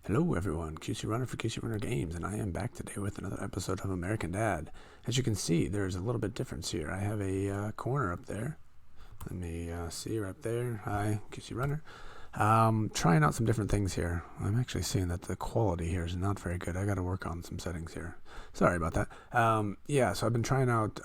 Hello everyone, QC Runner for QC Runner Games, and I am back today with another episode of American Dad. As you can see, there's a little bit difference here. I have a corner up there. Let me see right there. Hi, QC Runner. Trying out some different things here. I'm actually seeing that the quality here is not very good. I got to work on some settings here. Sorry about that. So I've been trying out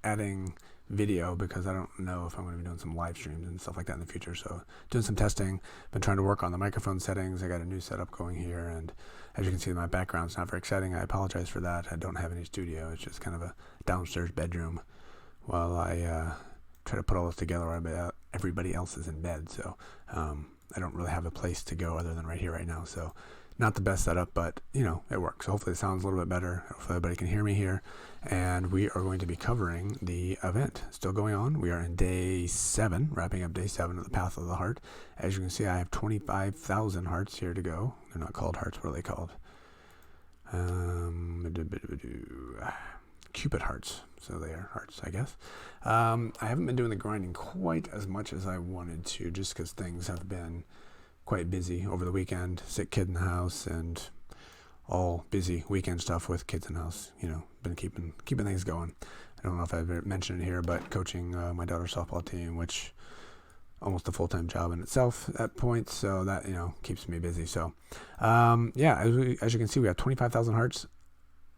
adding video because I don't know if I'm going to be doing some live streams and stuff like that in the future. So doing some testing. Been trying to work on the microphone settings. I got a new setup going here, and as you can see, my background's not very exciting. I apologize for that. I don't have any studio. It's just kind of a downstairs bedroom while I try to put all this together while everybody else is in bed. So I don't really have a place to go other than right here right now. So not the best setup, but it works. So hopefully it sounds a little bit better. Hopefully everybody can hear me here. And we are going to be covering the event still going on. We are in day 7, wrapping up day 7 of the Path of the Heart. As you can see, I have 25,000 hearts here to go. They're not called hearts. What are they called? Cupid hearts. So they are hearts, I guess. I haven't been doing the grinding quite as much as I wanted to, just because things have been quite busy over the weekend. Sick kid in the house and all busy weekend stuff with kids in the house. Been keeping things going. I don't know if I've ever mentioned it here, but coaching my daughter's softball team, which almost a full-time job in itself at points, so that keeps me busy. So as you can see, we have 25,000 hearts,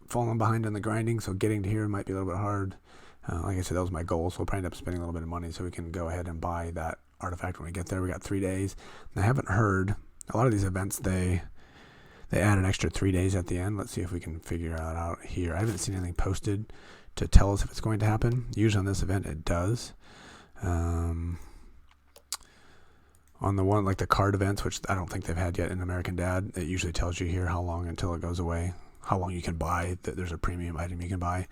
falling behind on the grinding, so getting to here might be a little bit hard. Like I said, that was my goal, so we'll probably end up spending a little bit of money so we can go ahead and buy that artifact when we get there. We got 3 days. And I haven't heard a lot of these events, they add an extra 3 days at the end. Let's see if we can figure that out here. I haven't seen anything posted to tell us if it's going to happen. Usually on this event it does. On the one like the card events, which I don't think they've had yet in American Dad, it usually tells you here how long until it goes away, how long you can buy, that there's a premium item you can buy.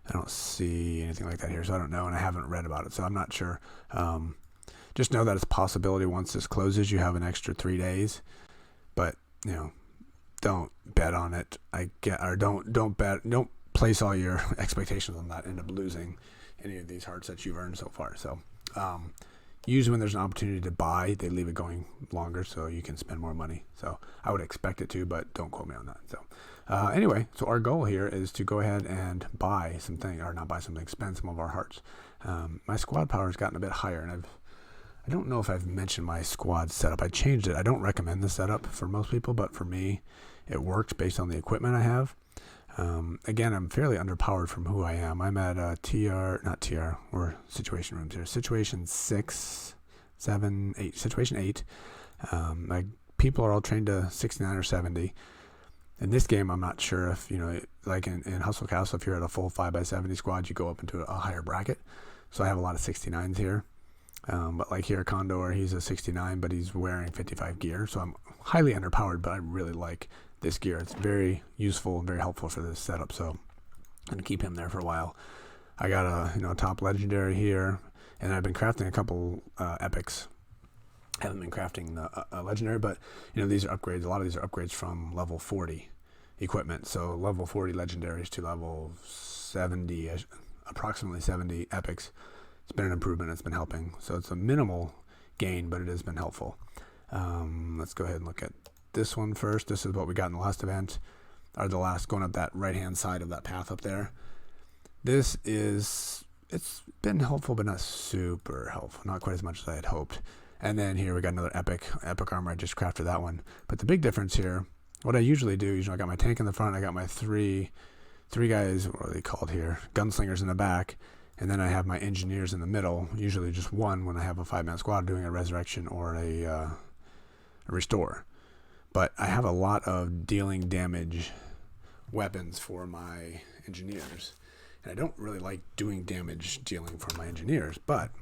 I don't see anything like that here, so I don't know, and I haven't read about it, so I'm not sure. Just know that it's a possibility once this closes, you have an extra 3 days, but don't bet on it. Don't place all your expectations on that. End up losing any of these hearts that you've earned so far. So usually when there's an opportunity to buy, they leave it going longer so you can spend more money. So I would expect it to, but don't quote me on that. So anyway, so our goal here is to go ahead and buy something, or not buy something, spend some of our hearts. My squad power has gotten a bit higher, and I don't know if I've mentioned my squad setup. I changed it. I don't recommend this setup for most people, but for me, it works based on the equipment I have. Again, I'm fairly underpowered from who I am. I'm at we're situation rooms here. Situation 6, 7, 8, situation 8. My people are all trained to 69 or 70. In this game, I'm not sure if, like in Hustle Castle, if you're at a full 5x70 squad, you go up into a higher bracket. So I have a lot of 69s here. But like here, Condor, he's a 69, but he's wearing 55 gear. So I'm highly underpowered, but I really like this gear. It's very useful and very helpful for this setup. So I'm going to keep him there for a while. I got a top legendary here, and I've been crafting a couple epics. I haven't been crafting the legendary, but these are upgrades. A lot of these are upgrades from level 40 equipment. So level 40 legendaries to level 70, approximately 70 epics. It's been an improvement. It's been helping. So it's a minimal gain, but it has been helpful. Let's go ahead and look at this one first. This is what we got in the last event, or the last, going up that right-hand side of that path up there. It's been helpful, but not super helpful. Not quite as much as I had hoped. And then here we got another epic armor. I just crafted that one. But the big difference here, what I usually do, I got my tank in the front. I got my three guys, what are they called here? Gunslingers in the back. And then I have my engineers in the middle, usually just one when I have a 5-man squad doing a resurrection or a restore. But I have a lot of dealing damage weapons for my engineers. And I don't really like doing damage dealing for my engineers, but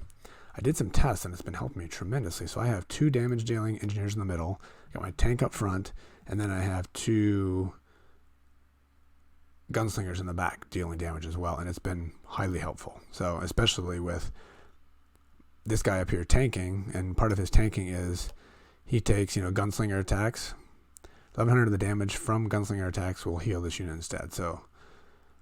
I did some tests and it's been helping me tremendously. So I have 2 damage dealing engineers in the middle, got my tank up front, and then I have 2 gunslingers in the back dealing damage as well, and it's been highly helpful. So especially with this guy up here tanking, and part of his tanking is he takes gunslinger attacks. 1100 of the damage from gunslinger attacks will heal this unit instead. So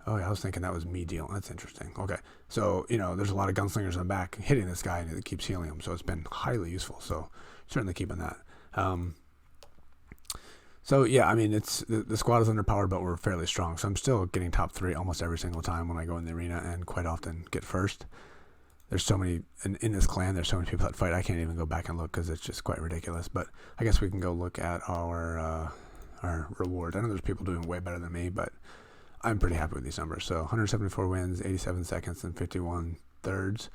I was thinking that was me dealing. That's interesting. Okay, so there's a lot of gunslingers in the back hitting this guy, and it keeps healing him, so it's been highly useful. So certainly keeping that. So yeah, I mean, it's the squad is underpowered, but we're fairly strong. So I'm still getting top 3 almost every single time when I go in the arena, and quite often get first. There's so many in this clan. There's so many people that fight. I can't even go back and look because it's just quite ridiculous. But I guess we can go look at our rewards. I know there's people doing way better than me, but I'm pretty happy with these numbers. So 174 wins, 87 seconds, and 51 thirds.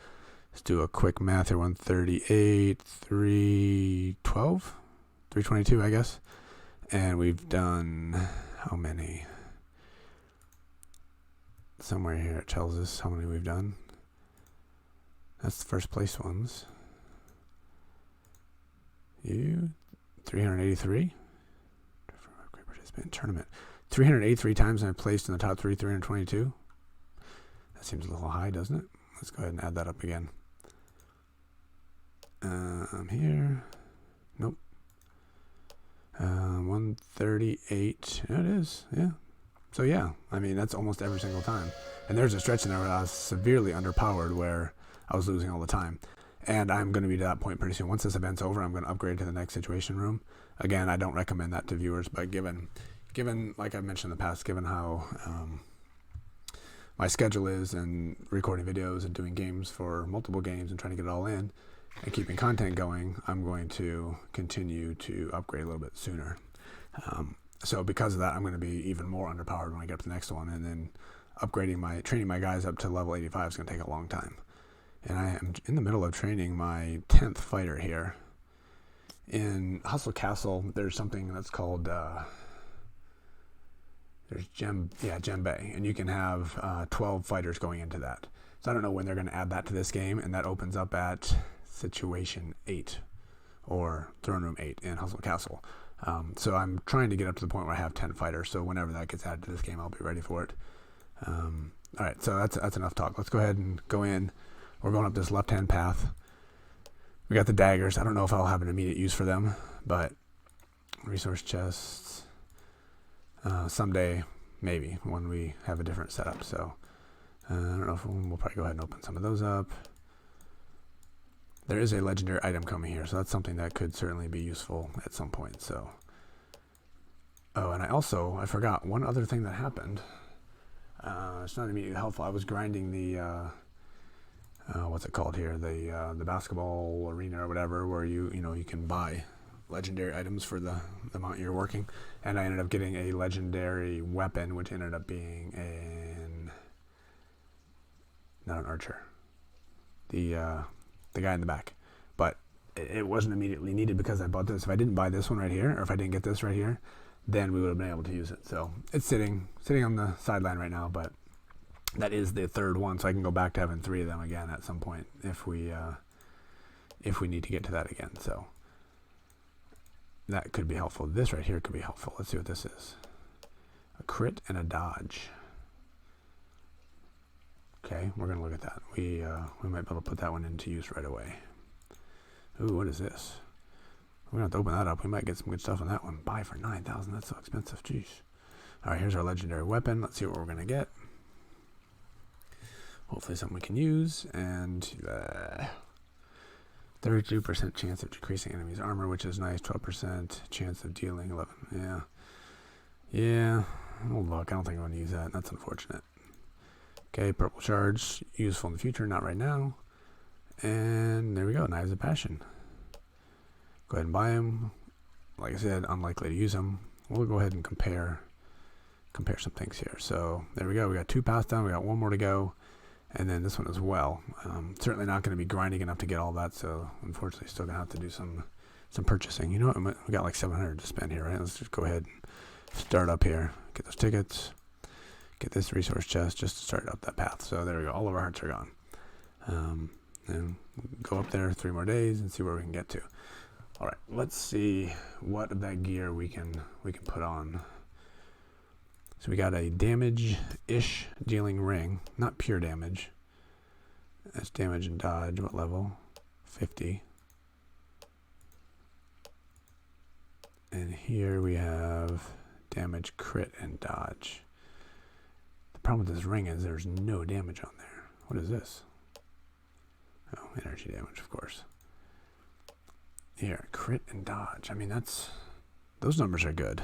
Let's do a quick math here. 138, 312, 322, I guess. And we've done how many? Somewhere here it tells us how many we've done. That's the first place ones. You 383. Great participant tournament. 383 times I placed in the top 322. That seems a little high, doesn't it? Let's go ahead and add that up again. Here. Nope. 138. Yeah, it is. Yeah. So yeah, I mean that's almost every single time. And there's a stretch in there where I was severely underpowered, where I was losing all the time. And I'm going to be to that point pretty soon. Once this event's over, I'm going to upgrade to the next situation room. Again, I don't recommend that to viewers, but given like I've mentioned in the past, given how my schedule is, and recording videos and doing games for multiple games and trying to get it all in and keeping content going, I'm going to continue to upgrade a little bit sooner. So because of that, I'm going to be even more underpowered when I get up to the next one, and then training my guys up to level 85 is going to take a long time. And I am in the middle of training my 10th fighter here. In Hustle Castle, there's something that's called there's Djembe, and you can have 12 fighters going into that. So I don't know when they're going to add that to this game, and that opens up at Situation 8 or Throne Room 8 in Hustle Castle. So I'm trying to get up to the point where I have 10 fighters, so whenever that gets added to this game, I'll be ready for it. Alright, so that's enough talk. Let's go ahead and go in. We're going up this left-hand path. We got the daggers. I don't know if I'll have an immediate use for them, but resource chests, someday, maybe, when we have a different setup. So I don't know if we'll probably go ahead and open some of those up. There is a legendary item coming here, so that's something that could certainly be useful at some point. So, oh, and I forgot one other thing that happened. It's not immediately helpful. I was grinding the what's it called here? The basketball arena or whatever, where you can buy legendary items for the amount you're working, and I ended up getting a legendary weapon, which ended up being not an archer, the guy in the back, but it wasn't immediately needed because I bought this. If I didn't buy this one right here, or if I didn't get this right here, then we would have been able to use it. So it's sitting on the sideline right now, but that is the third one, so I can go back to having 3 of them again at some point if we need to get to that again. So that could be helpful. This right here could be helpful. Let's see what this is. A crit and a dodge. Okay, we're gonna look at that. We might be able to put that one into use right away. Ooh, what is this? We're gonna have to open that up. We might get some good stuff on that one. Buy for 9,000. That's so expensive. Jeez. All right, here's our legendary weapon. Let's see what we're gonna get. Hopefully something we can use. And 32% chance of decreasing enemies' armor, which is nice. 12% chance of dealing 11. Yeah. Oh look, I don't think I want to use that. That's unfortunate. Okay, purple shards, useful in the future, not right now. And there we go, Knives of Passion. Go ahead and buy them. Like I said, unlikely to use them. We'll go ahead and compare some things here. So there we go. We got 2 paths done. We got 1 more to go, and then this one as well. Certainly not going to be grinding enough to get all that. So unfortunately, still gonna have to do some purchasing. You know what? We got like 700 to spend here, right? Let's just go ahead and start up here. Get those tickets. Get this resource chest just to start up that path. So there we go. All of our hearts are gone. And go up there 3 more days and see where we can get to. All right, let's see what of that gear we can put on. So we got a damage-ish dealing ring, not pure damage. That's damage and dodge. What level? 50. And here we have damage, crit, and dodge. The problem with this ring is there's no damage on there. What is this? Oh, energy damage, of course. Here, crit and dodge. I mean, those numbers are good.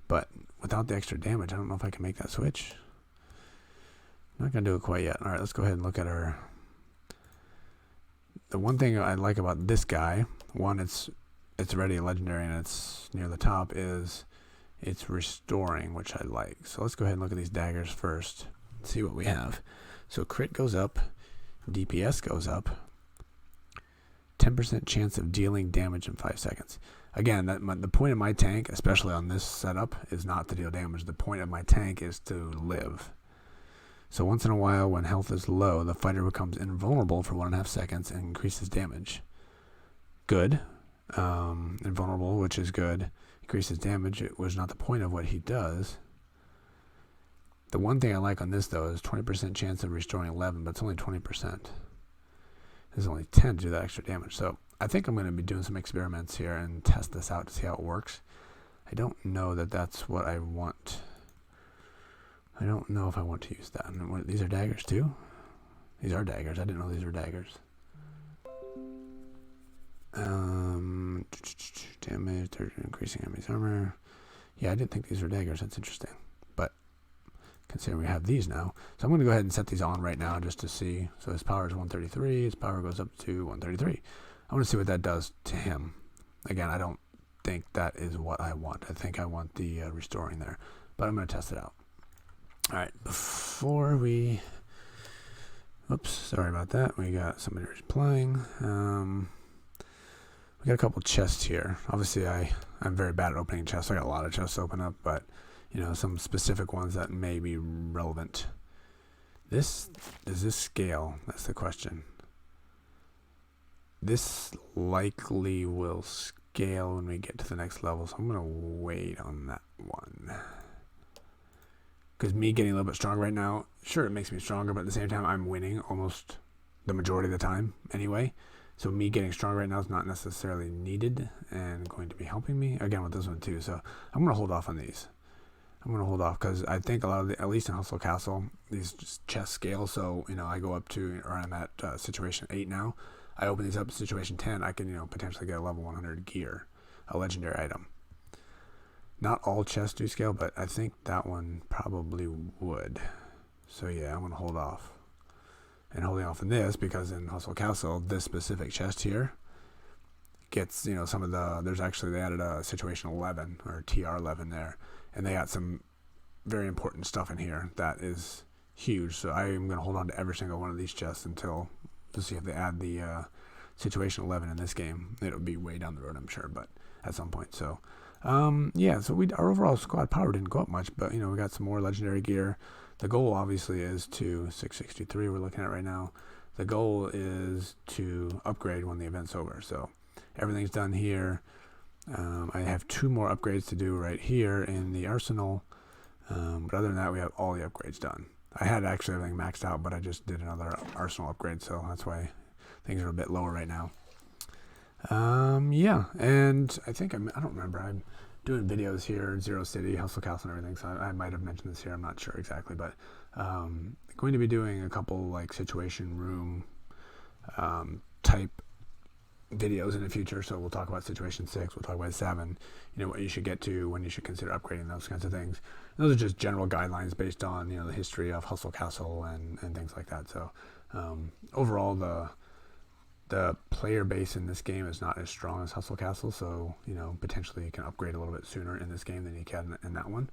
But without the extra damage, I don't know if I can make that switch. I'm not going to do it quite yet. All right, let's go ahead and look at our... The one thing I like about this guy, one, it's already a legendary and it's near the top, is it's restoring, which I like. So let's go ahead and look at these daggers first. See what we have. So crit goes up, DPS goes up, 10% chance of dealing damage in 5 seconds. Again, the point of my tank, especially on this setup, is not to deal damage. The point of my tank is to live. So once in a while, when health is low, the fighter becomes invulnerable for 1.5 seconds and increases damage. Good. Invulnerable, which is good. Increases damage. It was not the point of what he does. The one thing I like on this, though, is 20% chance of restoring 11, but it's only 20%. There's only 10 to do that extra damage. So I think I'm going to be doing some experiments here and test this out to see how it works. I don't know that that's what I want. I don't know if I want to use that. And these are daggers too? These are daggers. I didn't know these were daggers. Damage, increasing enemy's armor. Yeah, I didn't think these were daggers. That's interesting. But considering we have these now. So I'm going to go ahead and set these on right now just to see. So his power is 133. His power goes up to 133. I want to see what that does to him. Again, I don't think that is what I want. I think I want the restoring there. But I'm going to test it out. All right, before we... Oops, sorry about that. We got somebody replying. We got a couple chests here. Obviously, I'm very bad at opening chests. I got a lot of chests open up, but, you know, some specific ones that may be relevant. Does this scale? That's the question. This likely will scale when we get to the next level, so I'm going to wait on that one. Because me getting a little bit stronger right now, sure, it makes me stronger, but at the same time, I'm winning almost the majority of the time anyway. So me getting stronger right now is not necessarily needed and going to be helping me, again, with this one too. So I'm going to hold off on these. I'm going to hold off because I think a lot of the, at least in Hustle Castle, these just chest scale. So, you know, I go up to, or I'm at situation 8 now. I open these up to situation 10. I can, you know, potentially get a level 100 gear, a legendary item. Not all chests do scale, but I think that one probably would. So yeah, I'm going to hold off. And holding off on this because in Hustle Castle, this specific chest here gets, you know, some of the, there's actually, they added a situation 11 or TR 11 there. And they got some very important stuff in here that is huge. So I am going to hold on to every single one of these chests until, to see if they add the situation 11 in this game. It'll be way down the road, I'm sure, but at some point. So yeah, so our overall squad power didn't go up much, but, you know, we got some more legendary gear. The goal obviously is to 663 we're looking at right now. The goal is to upgrade when the event's over. So everything's done here. I have 2 more upgrades to do right here in the arsenal. But other than that, we have all the upgrades done. I had actually everything maxed out, but I just did another arsenal upgrade. So that's why things are a bit lower right now. Yeah, and I think I don't remember. I'm doing videos here, Zero City, Hustle Castle, and everything. So I might have mentioned this here. I'm not sure exactly, but going to be doing a couple like situation room type videos in the future. So we'll talk about situation 6. We'll talk about 7. You know, what you should get to, when you should consider upgrading, those kinds of things. And those are just general guidelines based on, you know, the history of Hustle Castle and things like that. So overall, the player base in this game is not as strong as Hustle Castle, so, you know, potentially you can upgrade a little bit sooner in this game than you can in that one.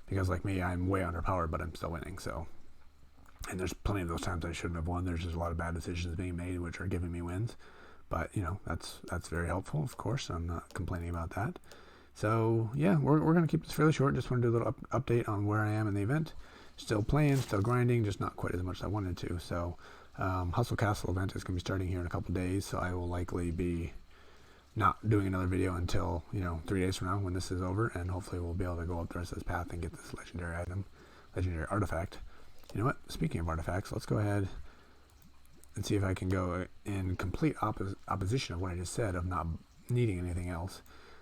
Because like me, I'm way underpowered, but I'm still winning, so. And there's plenty of those times I shouldn't have won. There's just a lot of bad decisions being made, which are giving me wins. But, you know, that's very helpful, of course. I'm not complaining about that. So, yeah, we're going to keep this fairly short. Just want to do a little update on where I am in the event. Still playing, still grinding, just not quite as much as I wanted to, so. Hustle Castle event is going to be starting here in a couple days, so I will likely be not doing another video until, you know, 3 days from now when this is over, and hopefully we'll be able to go up the rest of this path and get this legendary item, legendary artifact. You know what? Speaking of artifacts, let's go ahead and see if I can go in complete opposition of what I just said of not needing anything else.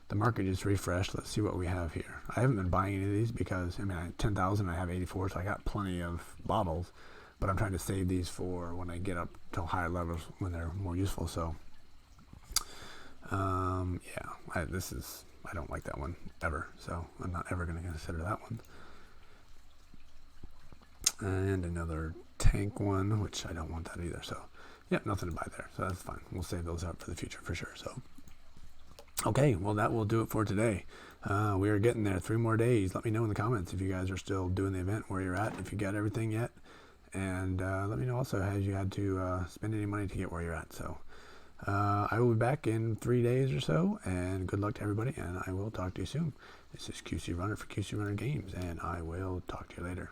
The market just refreshed. Let's see what we have here. I haven't been buying any of these because, I mean, I have 10,000, I have 84, so I got plenty of bottles. But I'm trying to save these for when I get up to higher levels when they're more useful. So, yeah, this is I don't like that one ever, so I'm not ever going to consider that one. And another tank one, which I don't want that either. So, yeah, nothing to buy there. So that's fine. We'll save those up for the future for sure. So, okay, well, that will do it for today. We are getting there. 3 more days. Let me know in the comments if you guys are still doing the event, where you're at, if you got everything yet. And let me know also, has you had to spend any money to get where you're at. So, I will be back in 3 days or so. And good luck to everybody. And I will talk to you soon. This is QC Runner for QC Runner Games. And I will talk to you later.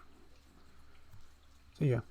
See ya.